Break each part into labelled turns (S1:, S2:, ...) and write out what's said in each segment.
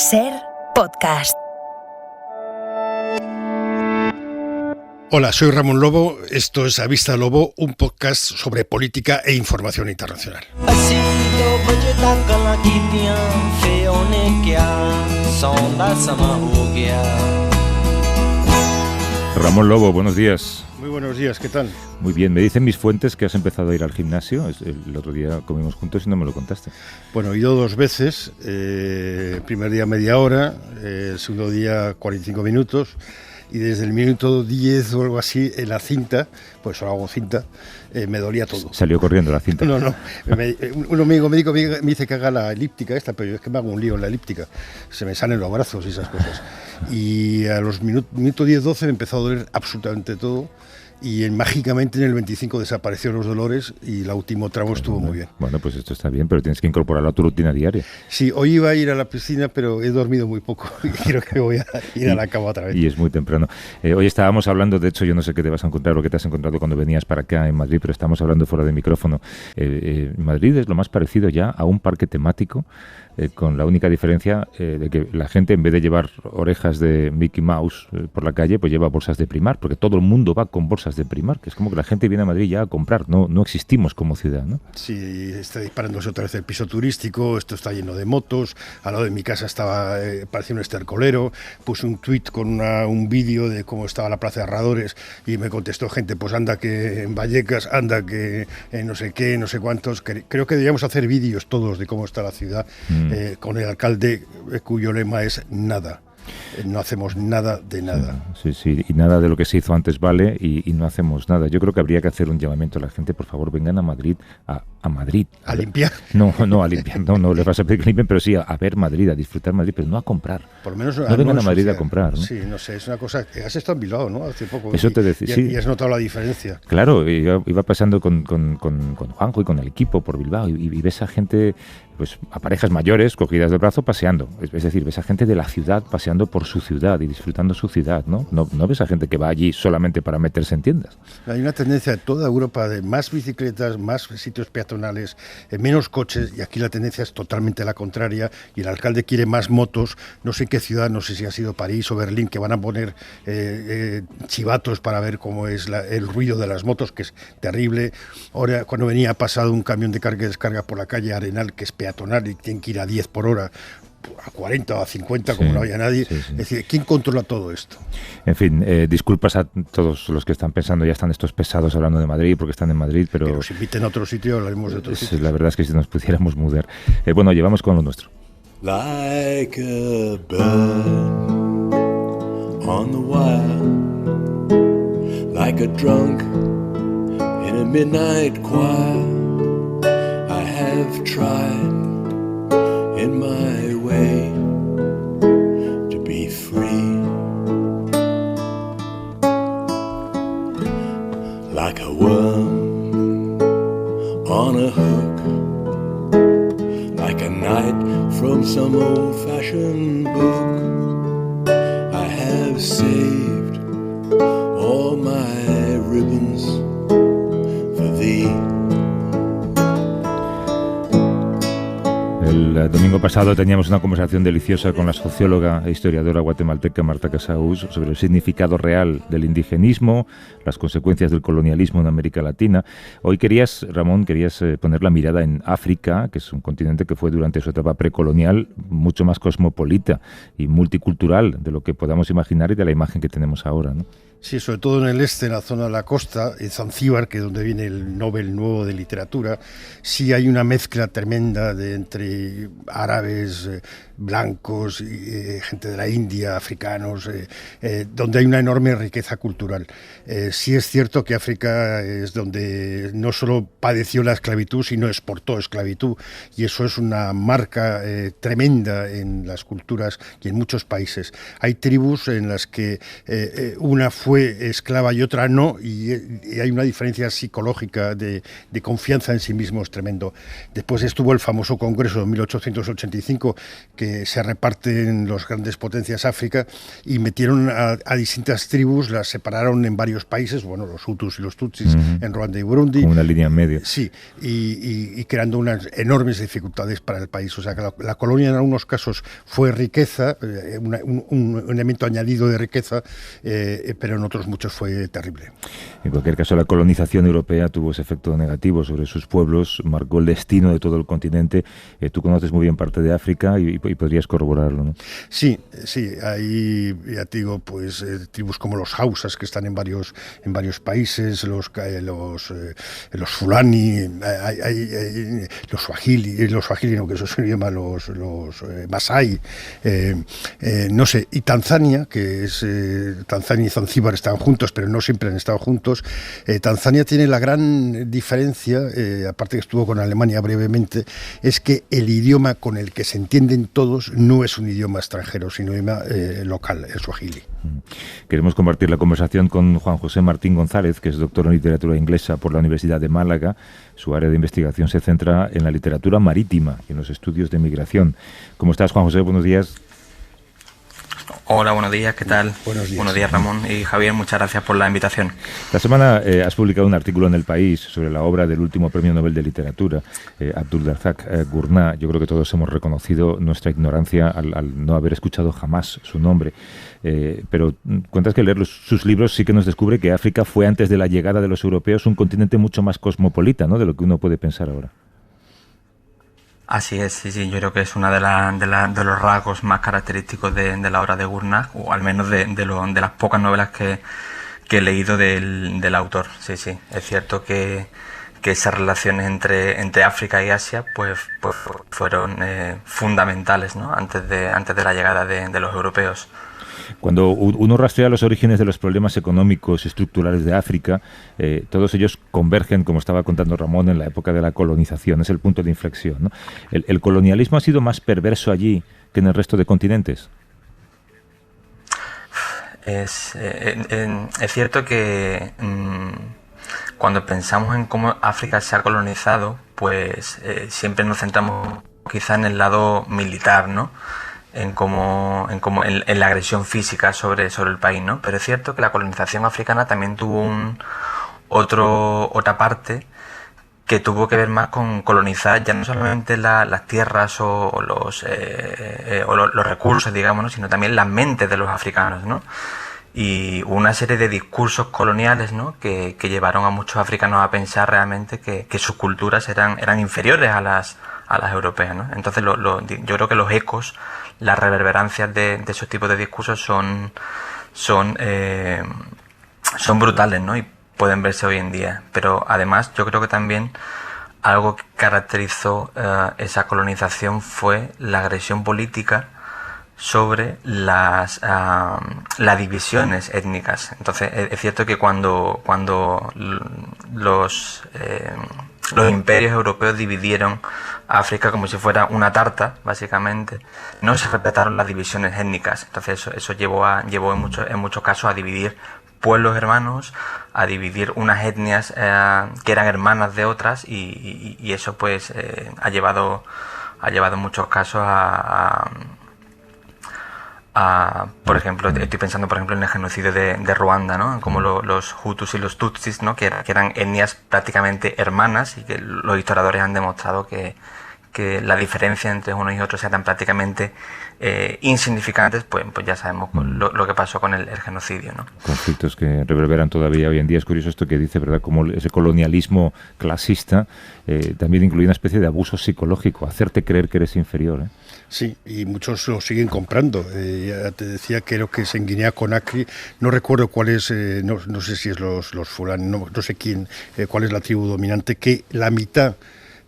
S1: SER Podcast.
S2: Hola, soy Ramón Lobo. Esto es A Vista Lobo, un podcast sobre política e información internacional.
S3: Ramón Lobo, buenos días.
S2: Muy buenos días, ¿qué tal?
S3: Muy bien, me dicen mis fuentes que has empezado a ir al gimnasio. El otro día comimos juntos y no me lo contaste.
S2: Bueno, he ido 2 veces. El primer día media hora, el segundo día 45 minutos. Y desde el minuto 10 o algo así, en la cinta, pues solo hago cinta, me dolía todo.
S3: Salió corriendo la cinta.
S2: No. Un amigo médico me dice que haga la elíptica esta, pero yo es que me hago un lío en la elíptica. Se me salen los brazos y esas cosas. Y a los minutos 10-12 me empezó a doler absolutamente todo. Y mágicamente en el 25 desaparecieron los dolores y el último tramo estuvo muy bien.
S3: Bueno, pues esto está bien, pero tienes que incorporarlo a tu rutina diaria.
S2: Sí, hoy iba a ir a la piscina, pero he dormido muy poco y creo que voy a ir a la cama otra vez.
S3: Y es muy temprano. Hoy estábamos hablando, de hecho yo no sé qué te vas a encontrar o qué te has encontrado cuando venías para acá en Madrid, pero estamos hablando fuera de micrófono. Madrid es lo más parecido ya a un parque temático, con la única diferencia de que la gente, en vez de llevar orejas de Mickey Mouse por la calle, pues lleva bolsas de Primark, porque todo el mundo va con bolsas de Primark, que es como que la gente viene a Madrid ya a comprar, no existimos como ciudad, ¿no?
S2: Sí, está disparándose otra vez el piso turístico, esto está lleno de motos, al lado de mi casa estaba, parecía un estercolero, puse un tuit con un vídeo de cómo estaba la plaza de Herradores y me contestó gente, pues anda que en Vallecas, anda que no sé qué, no sé cuántos, creo que deberíamos hacer vídeos todos de cómo está la ciudad, con el alcalde cuyo lema es nada. No hacemos nada de nada.
S3: Sí, y nada de lo que se hizo antes vale y no hacemos nada. Yo creo que habría que hacer un llamamiento a la gente, por favor, vengan a Madrid, a Madrid.
S2: ¿A limpiar?
S3: No, a limpiar, no les vas a pedir que limpien, pero sí a ver Madrid, a disfrutar Madrid, pero no a comprar.
S2: Por lo menos
S3: no vengan a Madrid a comprar, ¿no?
S2: Sí, no sé, es una cosa que has estado en Bilbao, ¿no? Hace poco.
S3: Eso te decía, sí.
S2: Y has notado la diferencia.
S3: Claro, iba pasando con Juanjo y con el equipo por Bilbao y ves a gente, pues a parejas mayores cogidas del brazo paseando, es decir, ves a gente de la ciudad paseando por su ciudad y disfrutando su ciudad, ¿no? No ves a gente que va allí solamente para meterse en tiendas.
S2: Hay una tendencia en toda Europa de más bicicletas, más sitios peatonales, menos coches, y aquí la tendencia es totalmente la contraria, y el alcalde quiere más motos. No sé qué ciudad, no sé si ha sido París o Berlín, que van a poner chivatos para ver cómo es el ruido de las motos, que es terrible. Ahora, cuando venía pasado un camión de carga y descarga por la calle Arenal, que es peatonal y tienen que ir a 10 por hora, a 40 o a 50, como no haya nadie. Sí. Es decir, ¿quién controla todo esto?
S3: En fin, disculpas a todos los que están pensando, ya están estos pesados hablando de Madrid porque están en Madrid, pero...
S2: Que nos inviten a otro sitio, hablaremos de otro sitio.
S3: La verdad es que si nos pudiéramos mudar. Bueno, llevamos con lo nuestro.
S4: Like a bird on the wire, like a drunk in a midnight choir, I have tried in my way to be free, like a worm on a hook, like a knight from some old-fashioned book. I have saved all my ribbons for thee.
S3: El domingo pasado teníamos una conversación deliciosa con la socióloga e historiadora guatemalteca Marta Casaús sobre el significado real del indigenismo, las consecuencias del colonialismo en América Latina. Hoy Ramón, querías poner la mirada en África, que es un continente que fue durante su etapa precolonial mucho más cosmopolita y multicultural de lo que podamos imaginar y de la imagen que tenemos ahora, ¿no?
S2: Sí, sobre todo en el este, en la zona de la costa, en Zanzíbar, que es donde viene el Nobel nuevo de literatura, sí hay una mezcla tremenda entre árabes, blancos, gente de la India, africanos, donde hay una enorme riqueza cultural. Sí es cierto que África es donde no solo padeció la esclavitud, sino exportó esclavitud, y eso es una marca tremenda en las culturas y en muchos países. Hay tribus en las que una fue fue esclava y otra no, y hay una diferencia psicológica de confianza en sí mismo es tremendo. Después estuvo el famoso Congreso de 1885, que se reparten las grandes potencias África, y metieron a distintas tribus, las separaron en varios países, bueno, los Hutus y los Tutsis, en Ruanda y Burundi.
S3: Como una línea en medio.
S2: Sí, y creando unas enormes dificultades para el país. O sea, que la colonia en algunos casos fue riqueza, un elemento añadido de riqueza, pero en otros muchos fue terrible.
S3: En cualquier caso, la colonización europea tuvo ese efecto negativo sobre sus pueblos, marcó el destino de todo el continente. Tú conoces muy bien parte de África y podrías corroborarlo, ¿no?
S2: Sí, ahí ya te digo, pues tribus como los Hausas, que están en varios países, los Fulani, los Swahili, no, que eso se llama los Masai, no sé, y Tanzania, que es Tanzania y Zanzíbar están juntos, pero no siempre han estado juntos. Tanzania tiene la gran diferencia, aparte que estuvo con Alemania brevemente, es que el idioma con el que se entienden todos no es un idioma extranjero, sino un idioma local, el Swahili.
S3: Queremos compartir la conversación con Juan José Martín González, que es doctor en literatura inglesa por la Universidad de Málaga. Su área de investigación se centra en la literatura marítima y en los estudios de migración. ¿Cómo estás, Juan José? Buenos días.
S1: Hola, buenos días, ¿qué tal?
S2: Buenos días,
S1: Ramón y Javier, muchas gracias por la invitación.
S3: La semana has publicado un artículo en El País sobre la obra del último premio Nobel de Literatura, Abdulrazak Gurnah. Yo creo que todos hemos reconocido nuestra ignorancia al no haber escuchado jamás su nombre. Pero cuentas que leer sus libros sí que nos descubre que África fue, antes de la llegada de los europeos, un continente mucho más cosmopolita, ¿no?, de lo que uno puede pensar ahora.
S1: Así es, sí, yo creo que es una de los rasgos más característicos de la obra de Gurnah, o al menos de las pocas novelas que he leído del autor. Sí, es cierto que esas relaciones entre África y Asia pues fueron fundamentales, ¿no?, antes de la llegada de los europeos.
S3: Cuando uno rastrea los orígenes de los problemas económicos y estructurales de África, todos ellos convergen, como estaba contando Ramón, en la época de la colonización. Es el punto de inflexión, ¿no? ¿El colonialismo ha sido más perverso allí que en el resto de continentes?
S1: Es cierto que cuando pensamos en cómo África se ha colonizado, pues siempre nos centramos quizá en el lado militar, ¿no?, en la agresión física sobre el país, ¿no? Pero es cierto que la colonización africana también tuvo otra parte que tuvo que ver más con colonizar ya no solamente las tierras o los recursos, digamos, ¿no?, sino también las mentes de los africanos, ¿no? Y una serie de discursos coloniales, ¿no?, que llevaron a muchos africanos a pensar realmente que sus culturas eran inferiores a las europeas, ¿no? Entonces yo creo que los ecos, las reverberancias de esos tipos de discursos son brutales, ¿no?, y pueden verse hoy en día. Pero además yo creo que también algo que caracterizó esa colonización fue la agresión política sobre las divisiones étnicas. Entonces es cierto que cuando los imperios europeos dividieron África como si fuera una tarta, básicamente, no se respetaron las divisiones étnicas. Entonces eso llevó en muchos casos a dividir pueblos hermanos, a dividir unas etnias que eran hermanas de otras, y eso pues ha llevado en muchos casos por ejemplo, estoy pensando por ejemplo en el genocidio de Ruanda, ¿no?, como los Hutus y los Tutsis, ¿no?, que eran etnias prácticamente hermanas, y que los historiadores han demostrado que la diferencia entre unos y otros sea tan prácticamente insignificantes, pues ya sabemos lo que pasó con el genocidio, ¿no?
S3: Conflictos que reverberan todavía hoy en día. Es curioso esto que dice, ¿verdad?, como ese colonialismo clasista también incluye una especie de abuso psicológico, hacerte creer que eres inferior, ¿eh?
S2: Sí, y muchos lo siguen comprando. Ya te decía, creo que es en Guinea-Conakry, no recuerdo cuál es, no sé si es los Fulani, no sé quién, cuál es la tribu dominante, que la mitad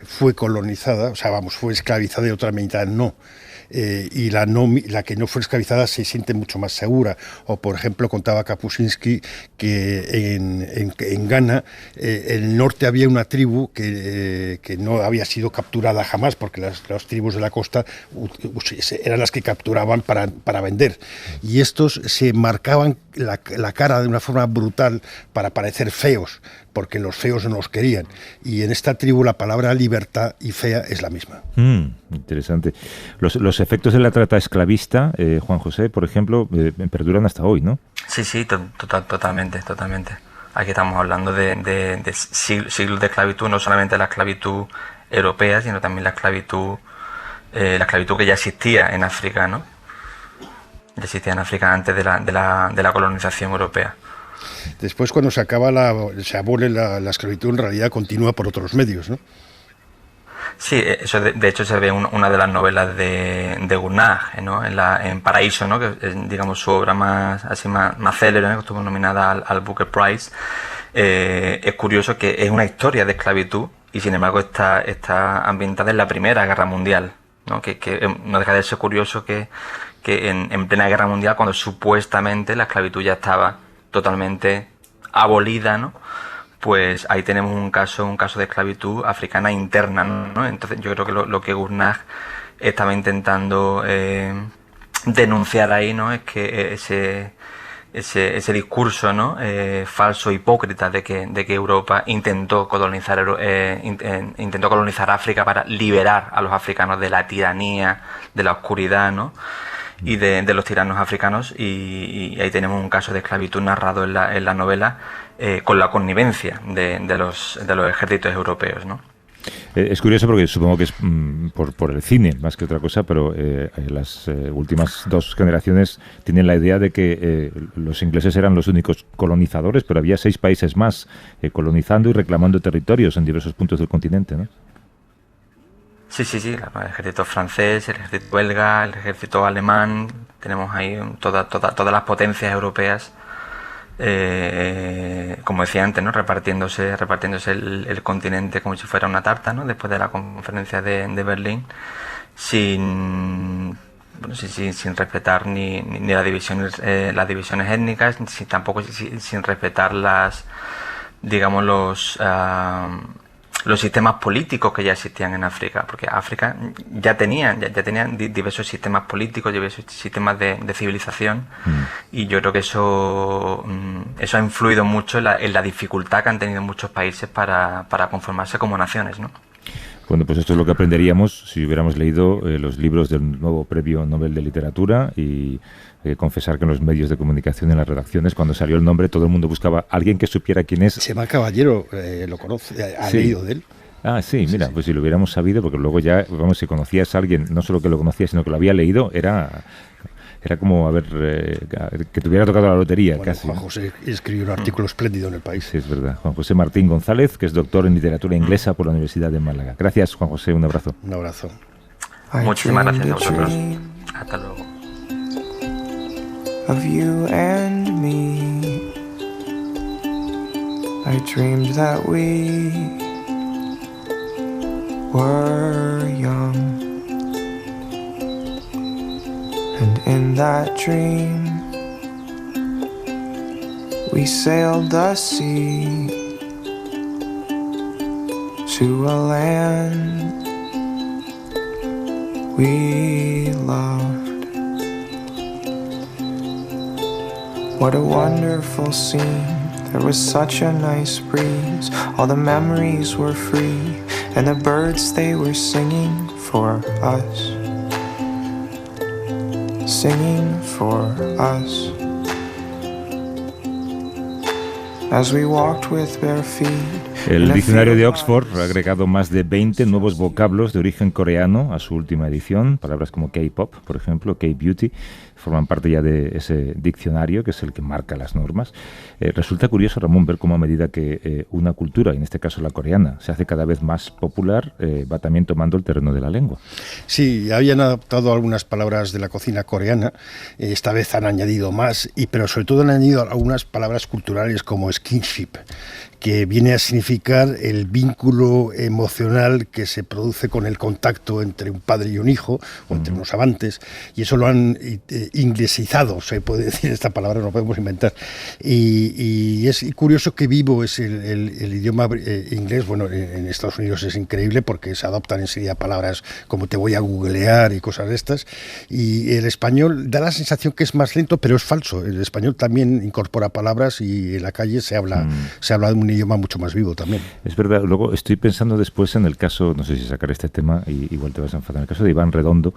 S2: fue colonizada, o sea, fue esclavizada y otra mitad no. Y la que no fue esclavizada se siente mucho más segura. O, por ejemplo, contaba Kapuscinski que en Ghana, el norte había una tribu que no había sido capturada jamás, porque las tribus de la costa eran las que capturaban para vender. Y estos se marcaban la cara de una forma brutal para parecer feos, porque los feos no los querían. Y en esta tribu la palabra libertad y fea es la misma.
S3: Interesante. Los efectos de la trata esclavista, Juan José, por ejemplo, perduran hasta hoy, ¿no?
S1: Sí, totalmente. Aquí estamos hablando de siglos de esclavitud, no solamente la esclavitud europea, sino también la esclavitud que ya existía en África, ¿no? Ya existía en África antes de la colonización europea.
S2: Después, cuando se abole la esclavitud, en realidad continúa por otros medios, ¿no?
S1: Sí, eso de hecho se ve en una de las novelas de Gurnage, ¿no? En Paraíso, ¿no? Que es, digamos, su obra más célebre, ¿no? Que estuvo nominada al Booker Prize. Es curioso que es una historia de esclavitud y sin embargo está ambientada en la Primera Guerra Mundial, ¿no? Que no deja de ser curioso que en plena Guerra Mundial, cuando supuestamente la esclavitud ya estaba totalmente abolida, ¿no? Pues ahí tenemos un caso de esclavitud africana interna, ¿no? Entonces yo creo que lo que Gurnage estaba intentando denunciar ahí, ¿no? Es que ese discurso, ¿no? Falso, hipócrita de que Europa intentó colonizar África para liberar a los africanos de la tiranía, de la oscuridad, ¿no? Y de los tiranos africanos, y ahí tenemos un caso de esclavitud narrado en la novela con la connivencia de los ejércitos europeos, ¿no?
S3: Es curioso porque supongo que es por el cine más que otra cosa, pero las últimas dos generaciones tienen la idea de que los ingleses eran los únicos colonizadores, pero había 6 países más colonizando y reclamando territorios en diversos puntos del continente, ¿no?
S1: Sí, el ejército francés, el ejército belga, el ejército alemán, tenemos ahí todas las potencias europeas, como decía antes, ¿no? repartiéndose el continente como si fuera una tarta, ¿no? Después de la conferencia de Berlín, sin respetar ni las divisiones étnicas, tampoco sin respetar los sistemas políticos que ya existían en África, porque África ya tenían diversos sistemas políticos, diversos sistemas de civilización, y yo creo que eso ha influido mucho en la dificultad que han tenido muchos países para conformarse como naciones, ¿no?
S3: Bueno, pues esto es lo que aprenderíamos si hubiéramos leído los libros del nuevo Premio Nobel de Literatura, y confesar que en los medios de comunicación, en las redacciones, cuando salió el nombre, todo el mundo buscaba a alguien que supiera quién es.
S2: Sema Caballero, lo conoce, ha leído de él.
S3: Ah, sí, mira, pues si lo hubiéramos sabido, porque luego ya, vamos, si conocías a alguien, no solo que lo conocía, sino que lo había leído, era como, que te hubiera tocado la lotería, bueno, casi.
S2: Juan José escribió un artículo espléndido en El País.
S3: Sí, es verdad. Juan José Martín González, que es doctor en literatura inglesa por la Universidad de Málaga. Gracias, Juan José, un abrazo.
S2: Un abrazo.
S1: Muchísimas gracias a vosotros. Hasta luego.
S5: Of you and me, I dreamed that we were young, and in that dream we sailed the sea to a land we loved. What a wonderful scene, there was such a nice breeze, all the memories were free, and the birds, they were singing for us, singing for us. As we walked with bare feet.
S3: El diccionario de Oxford ha agregado más de 20 nuevos vocablos de origen coreano a su última edición. Palabras como K-pop, por ejemplo, K-beauty, forman parte ya de ese diccionario, que es el que marca las normas. Resulta curioso, Ramón, ver cómo a medida que una cultura, en este caso la coreana, se hace cada vez más popular, va también tomando el terreno de la lengua.
S2: Sí, habían adaptado algunas palabras de la cocina coreana, esta vez han añadido más, pero sobre todo han añadido algunas palabras culturales como skinship, que viene a significar el vínculo emocional que se produce con el contacto entre un padre y un hijo, o entre unos amantes, y eso lo han inglesizado, se puede decir esta palabra, no podemos inventar. Y es curioso que vivo es el idioma inglés. Bueno, en Estados Unidos es increíble porque se adoptan enseguida palabras como te voy a googlear y cosas de estas, y el español da la sensación que es más lento, pero es falso. El español también incorpora palabras y en la calle se habla de un idioma mucho más vivo también.
S3: Es verdad. Luego estoy pensando después en el caso, no sé si sacar este tema, y igual te vas a enfadar, en el caso de Iván Redondo,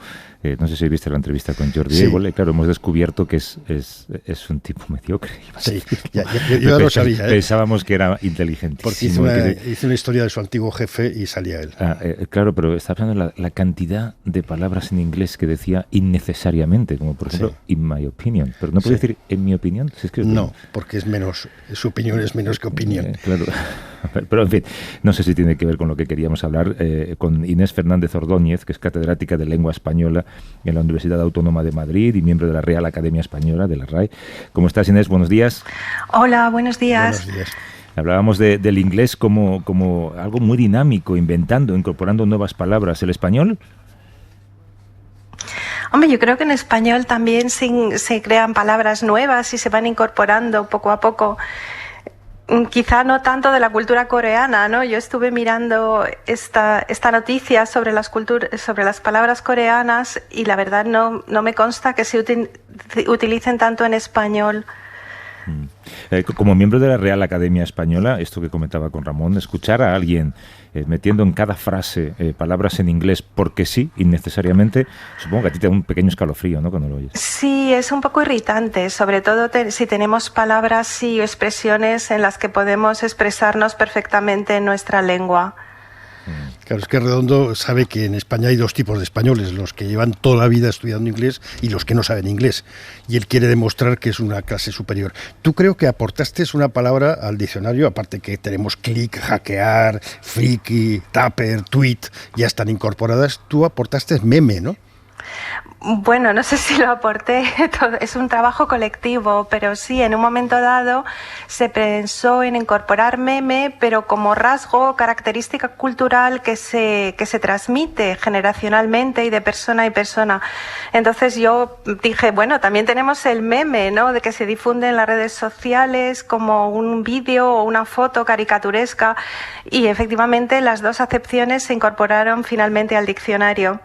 S3: no sé si viste la entrevista con Jordi Évole, claro, hemos descubierto que es un tipo mediocre.
S2: Sí, yo ya lo sabía.
S3: Pensábamos que era inteligentísimo.
S2: Porque hizo una historia de su antiguo jefe y salía él.
S3: Claro, pero estaba hablando de la cantidad de palabras en inglés que decía innecesariamente, como por ejemplo, in my opinion. Pero no puede decir en mi opinión. Si es que
S2: no, porque es menos, su opinión es menos que opinión.
S3: Claro. Pero en fin, no sé si tiene que ver con lo que queríamos hablar con Inés Fernández Ordóñez, que es catedrática de Lengua Española en la Universidad Autónoma de Madrid y miembro de la Real Academia Española, de la RAE. ¿Cómo estás, Inés? Buenos días.
S6: Hola, buenos días.
S2: Buenos días.
S3: Hablábamos del inglés como algo muy dinámico, inventando, incorporando nuevas palabras. ¿El español?
S6: Hombre, yo creo que en español también se crean palabras nuevas y se van incorporando poco a poco. Quizá no tanto de la cultura coreana, ¿no? Yo estuve mirando esta noticia sobre las palabras coreanas y la verdad no me consta que se utilicen tanto en español.
S3: Como miembro de la Real Academia Española, esto que comentaba con Ramón, escuchar a alguien metiendo en cada frase palabras en inglés porque sí, innecesariamente, supongo que a ti te da un pequeño escalofrío, ¿no?, cuando lo oyes.
S6: Sí, es un poco irritante, sobre todo si tenemos palabras y expresiones en las que podemos expresarnos perfectamente en nuestra lengua.
S2: Claro, es que Redondo sabe que en España hay dos tipos de españoles, los que llevan toda la vida estudiando inglés y los que no saben inglés. Y él quiere demostrar que es una clase superior. Tú creo que aportaste una palabra al diccionario, aparte que tenemos click, hackear, friki, tupper, tweet, ya están incorporadas. Tú aportaste meme, ¿no?
S6: Bueno, no sé si lo aporté, es un trabajo colectivo, pero sí, en un momento dado se pensó en incorporar meme, pero como rasgo, característica cultural que se transmite generacionalmente y de persona a persona. Entonces yo dije, bueno, también tenemos el meme, ¿no?, de que se difunde en las redes sociales como un vídeo o una foto caricaturesca, y efectivamente las dos acepciones se incorporaron finalmente al diccionario.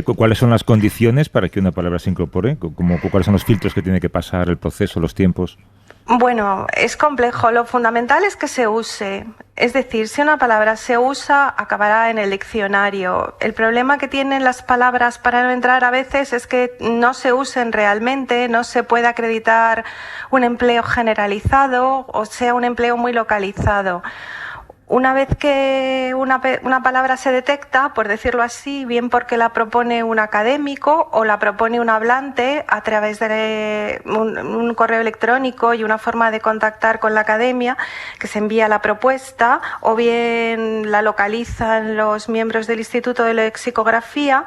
S3: ¿Cuáles son las condiciones para que una palabra se incorpore? ¿Cuáles son los filtros que tiene que pasar, el proceso, los tiempos?
S6: Bueno, es complejo. Lo fundamental es que se use. Es decir, si una palabra se usa, acabará en el diccionario. El problema que tienen las palabras para no entrar a veces es que no se usen realmente, no se puede acreditar un empleo generalizado, o sea, un empleo muy localizado. Una vez que una palabra se detecta, por decirlo así, bien porque la propone un académico o la propone un hablante a través de un correo electrónico y una forma de contactar con la academia, que se envía la propuesta, o bien la localizan los miembros del Instituto de Lexicografía,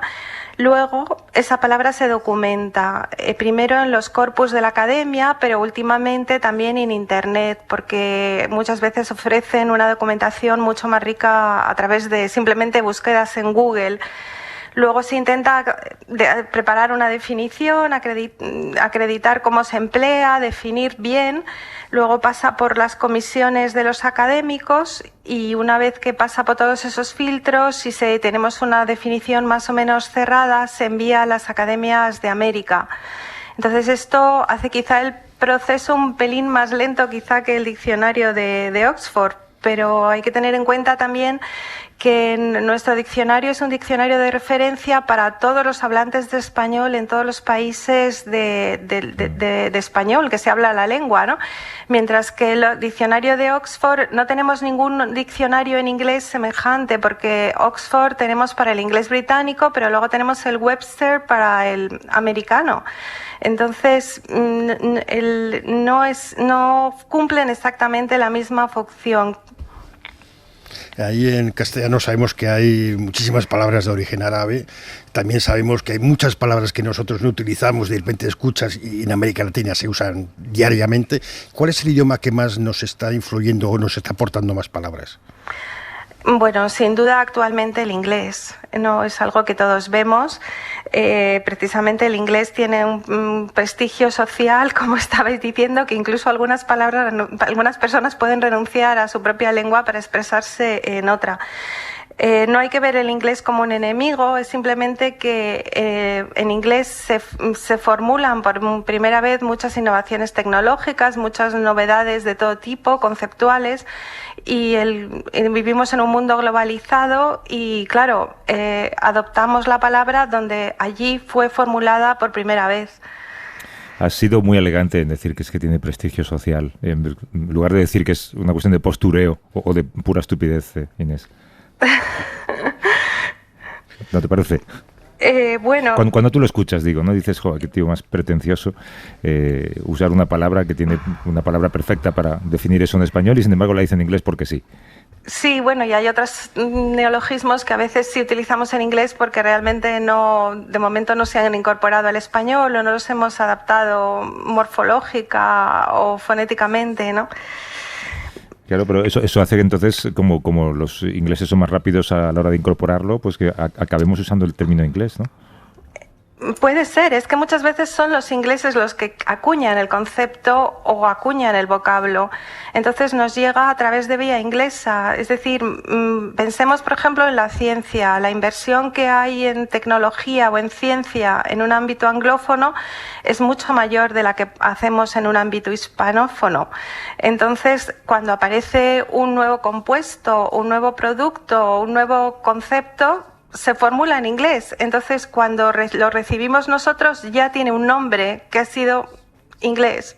S6: luego esa palabra se documenta, primero en los corpus de la academia, pero últimamente también en Internet, porque muchas veces ofrecen una documentación mucho más rica a través de simplemente búsquedas en Google. Luego se intenta preparar una definición, acreditar cómo se emplea, definir bien. Luego pasa por las comisiones de los académicos y una vez que pasa por todos esos filtros, si tenemos una definición más o menos cerrada, se envía a las academias de América. Entonces esto hace quizá el proceso un pelín más lento quizá que el diccionario de Oxford, pero hay que tener en cuenta también que nuestro diccionario es un diccionario de referencia para todos los hablantes de español en todos los países de español, que se habla la lengua, ¿no? Mientras que el diccionario de Oxford no tenemos ningún diccionario en inglés semejante, porque Oxford tenemos para el inglés británico, pero luego tenemos el Webster para el americano. Entonces, no cumplen exactamente la misma función.
S2: Ahí en castellano sabemos que hay muchísimas palabras de origen árabe. También sabemos que hay muchas palabras que nosotros no utilizamos, de repente escuchas y en América Latina se usan diariamente. ¿Cuál es el idioma que más nos está influyendo o nos está aportando más palabras?
S6: Bueno, sin duda actualmente el inglés, no es algo que todos vemos. Precisamente el inglés tiene un prestigio social, como estabais diciendo, que incluso algunas personas pueden renunciar a su propia lengua para expresarse en otra. No hay que ver el inglés como un enemigo, es simplemente que en inglés se formulan por primera vez muchas innovaciones tecnológicas, muchas novedades de todo tipo, conceptuales, y vivimos en un mundo globalizado y, claro, adoptamos la palabra donde allí fue formulada por primera vez.
S3: Has sido muy elegante en decir que es que tiene prestigio social, en lugar de decir que es una cuestión de postureo o de pura estupidez, Inés. ¿No te parece?
S6: Bueno.
S3: Cuando tú lo escuchas, digo, ¿no? Dices, joder, qué tío más pretencioso usar una palabra que tiene una palabra perfecta para definir eso en español y sin embargo la dice en inglés porque sí.
S6: Sí, bueno, y hay otros neologismos que a veces sí utilizamos en inglés porque realmente de momento no se han incorporado al español o no los hemos adaptado morfológica o fonéticamente, ¿no?
S3: Claro, pero eso hace que entonces, como los ingleses son más rápidos a la hora de incorporarlo, pues que acabemos usando el término inglés, ¿no?
S6: Puede ser, es que muchas veces son los ingleses los que acuñan el concepto o acuñan el vocablo. Entonces nos llega a través de vía inglesa. Es decir, pensemos, por ejemplo, en la ciencia. La inversión que hay en tecnología o en ciencia en un ámbito anglófono es mucho mayor de la que hacemos en un ámbito hispanófono. Entonces, cuando aparece un nuevo compuesto, un nuevo producto, un nuevo concepto, se formula en inglés. Entonces, cuando lo recibimos nosotros, ya tiene un nombre que ha sido inglés.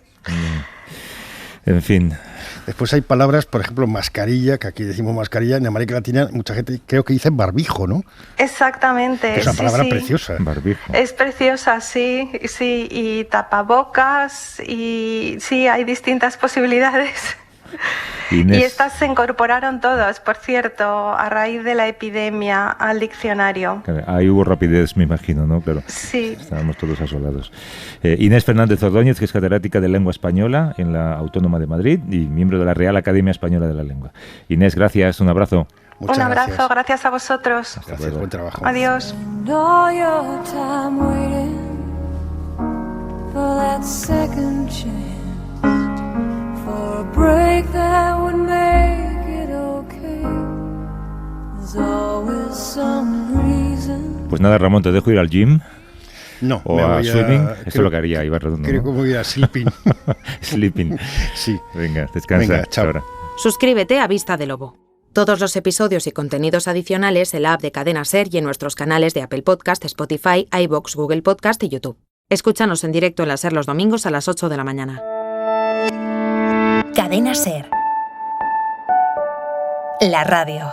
S3: En fin.
S2: Después hay palabras, por ejemplo, mascarilla, que aquí decimos mascarilla, en América Latina mucha gente creo que dice barbijo, ¿no?
S6: Exactamente.
S2: Es una palabra preciosa.
S3: Barbijo.
S6: Es preciosa, sí, y tapabocas, y sí, hay distintas posibilidades.
S3: Inés.
S6: Y estas se incorporaron todas, por cierto, a raíz de la epidemia al diccionario.
S3: Claro, ahí hubo rapidez, me imagino, ¿no? Pero
S6: sí.
S3: Estábamos todos asolados. Inés Fernández Ordóñez, que es catedrática de Lengua Española en la Autónoma de Madrid y miembro de la Real Academia Española de la Lengua. Inés, gracias, un abrazo.
S2: Muchas
S6: un abrazo,
S2: gracias
S6: a vosotros.
S2: Gracias, buen trabajo.
S6: Adiós.
S7: For a break that would make it okay. There's always some reason.
S3: Pues nada, Ramón, te dejo ir al gym.
S2: No,
S3: o a swimming. Esto es lo que haría Ibar Redondo.
S2: Creo que voy a sleeping.
S3: Sleeping.
S2: Sí.
S3: Venga, descansa.
S2: Venga, chao.
S3: Ahora.
S8: Suscríbete a Vista de Lobo. Todos los episodios y contenidos adicionales en la app de Cadena Ser y en nuestros canales de Apple Podcast, Spotify, iVoox, Google Podcast y YouTube. Escúchanos en directo en la Ser los domingos a las 8 de la mañana.
S9: Cadena Ser. La radio.